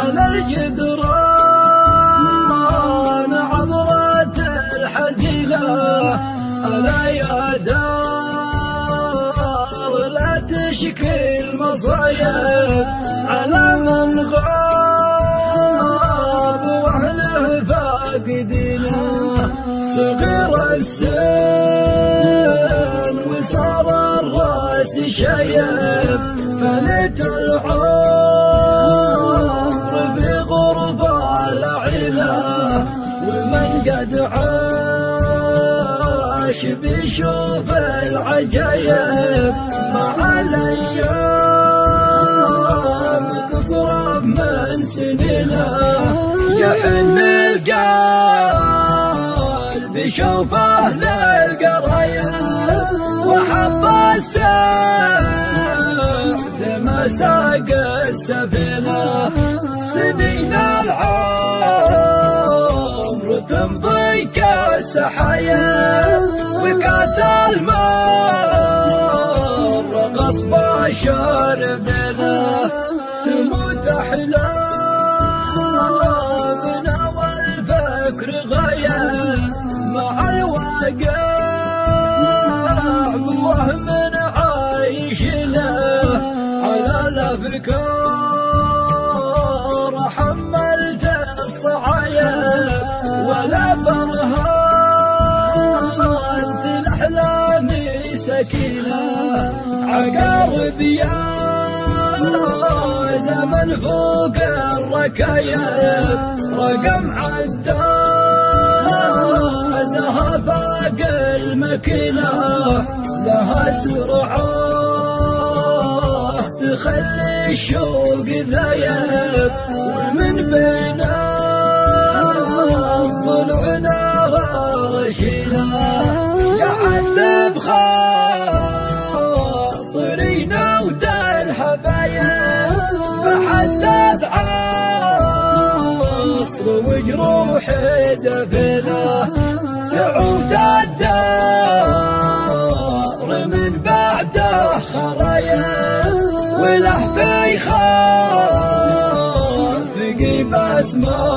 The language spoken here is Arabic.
على الجدران عبرت الحزينة. ألا يا دار لا تشكي المصايب على من غاب وأهله فاقدينه. صغير السن وصار الراس شايب، فنيت العمر بغربة لعينه. ومن قد عاش بيشوف العجايب مع الأيام تصرف من سنينه. يحن القلب يشوفه للقرايب وحب السعد ما ساق السفينة. سنين العمر تمضي كالسحايا وكاس المر غصب شاربنا. تموت أحلامنا والفكر غاية مع الواقع وهم عايشنا. على الأفكار حملت الصعايب ولا برهنت الأحلام سكينة. عقارب يا زمن فوق الركايب رقم عدادها فاق المكينة. لها سرعة تخلي الشوق ذايب ومن بين ضلعنا رشينا. قعدت بخاطرينا ودار حبايب فحسيت عصر وجروحي دفنا. تعود الدار من بعده خرايب ولهفي خافقي باسمه.